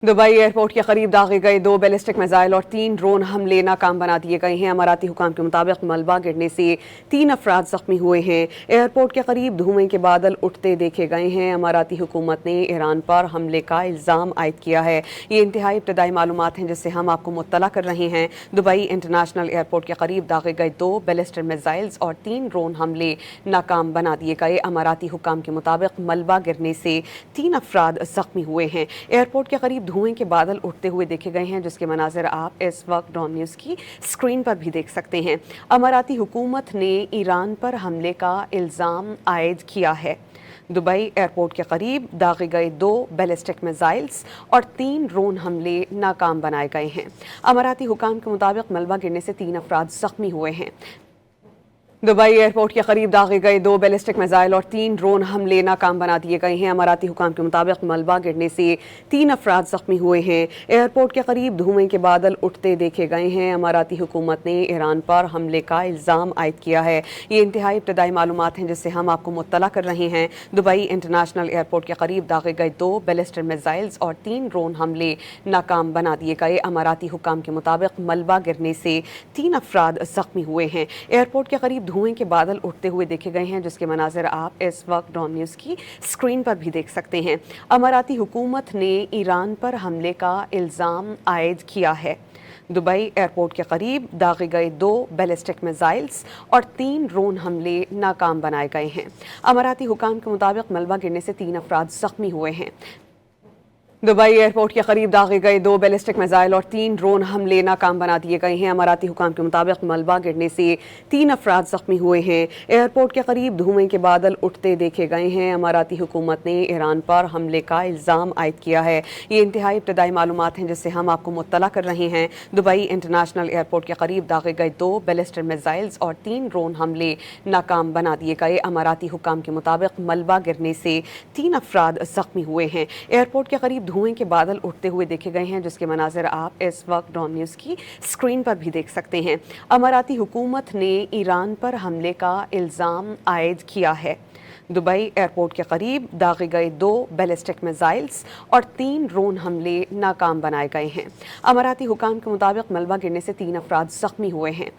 Dubai airport के करीब दागे गए 2 बैलिस्टिक मिसाइल और 3 ड्रोन हमले नाकाम बना दिए गए हैं। अमाराती हुकाम के मुताबिक मलबा गिरने से 3 अफराद जख्मी हुए हैं। एयरपोर्ट के करीब धुएं के बादल उठते देखे गए हैं। अमाराती हुकूमत ने ईरान पर हमले का इल्ज़ाम आयद किया है। ये इंतहाई इब्तदाई मालूमात हैं जिससे हम आपको मुत्तला कर रहे हैं। दुबई इंटरनेशनल एयरपोर्ट के करीब दागे गए 2 बैलिस्टिक मिसाइल्स और 3 ड्रोन हमले नाकाम बना दिए गए। अमाराती हुकाम के मुताबिक मलबा गिरने से 3 अफराद जख्मी हुए हैं। एयरपोर्ट के करीब धुएं के बादल उठते हुए देखे गए हैं जिसके मनाज़िर आप इस वक्त डॉन न्यूज़ की स्क्रीन पर भी देख सकते हैं। अमाराती हुकूमत ने ईरान पर हमले का इल्ज़ाम आयद किया है। दुबई एयरपोर्ट के करीब दागे गए 2 बैलिस्टिक मिसाइल्स और 3 ड्रोन हमले नाकाम बनाए गए हैं। अमाराती हुकाम के मुताबिक मलबा गिरने से 3 अफराद जख्मी हुए हैं। दुबई एयरपोर्ट के करीब दागे गए 2 बैलिस्टिक मिसाइल और 3 ड्रोन हमले नाकाम बना दिए गए हैं। अमाराती हुकाम के मुताबिक मलबा गिरने से 3 अफराद जख्मी हुए हैं। एयरपोर्ट के करीब धुएं के बादल उठते देखे गए हैं। अमाराती हुकूमत ने ईरान पर हमले का इल्ज़ाम आयद किया है। ये इंतहाई इब्तदाई मालूमात हैं जिससे हम आपको मुत्तला कर रहे हैं। दुबई इंटरनेशनल एयरपोर्ट के करीब दागे गए 2 बैलिस्टिक मिसाइल्स और 3 ड्रोन हमले नाकाम बना दिए गए। अमाराती हुकाम के मुताबिक मलबा गिरने से 3 अफराद जख्मी हुए हैं। एयरपोर्ट के करीब धुएं के बादल उठते हुए देखे गए हैं जिसके मनाज़िर आप इस वक्त डॉन न्यूज़ की स्क्रीन पर भी देख सकते हैं। अमाराती हुकूमत ने ईरान पर हमले का इल्ज़ाम आयद किया है। दुबई एयरपोर्ट के करीब दागे गए 2 बैलिस्टिक मिसाइल्स और 3 ड्रोन हमले नाकाम बनाए गए हैं। अमाराती हुकाम के मुताबिक मलबा गिरने से 3 अफराद जख्मी हुए हैं। दुबई एयरपोर्ट के करीब दागे गए 2 बैलिस्टिक मिसाइल और 3 ड्रोन हमले नाकाम बना दिए गए हैं। अमाराती हुकाम के मुताबिक मलबा गिरने से 3 अफराद जख्मी हुए हैं। एयरपोर्ट के करीब धुएं के बादल उठते देखे गए हैं। अमाराती हुकूमत ने ईरान पर हमले का इल्ज़ाम आयद किया है। ये इंतहाई इब्तदाई मालूमात हैं जिससे हम आपको मुत्तला कर रहे हैं। दुबई इंटरनेशनल एयरपोर्ट के करीब दागे गए 2 बैलिस्टिक मिसाइल्स और 3 ड्रोन हमले नाकाम बना दिए गए। अमाराती हुकाम के मुताबिक मलबा गिरने से 3 अफराद जख्मी हुए हैं। एयरपोर्ट के करीब धुएं के बादल उठते हुए देखे गए हैं जिसके मनाज़िर आप इस वक्त डॉन न्यूज़ की स्क्रीन पर भी देख सकते हैं। अमाराती हुकूमत ने ईरान पर हमले का इल्ज़ाम आयद किया है। दुबई एयरपोर्ट के करीब दागे गए 2 बैलिस्टिक मिसाइल्स और 3 ड्रोन हमले नाकाम बनाए गए हैं। अमाराती हुकाम के मुताबिक मलबा गिरने से 3 अफराद जख्मी हुए हैं।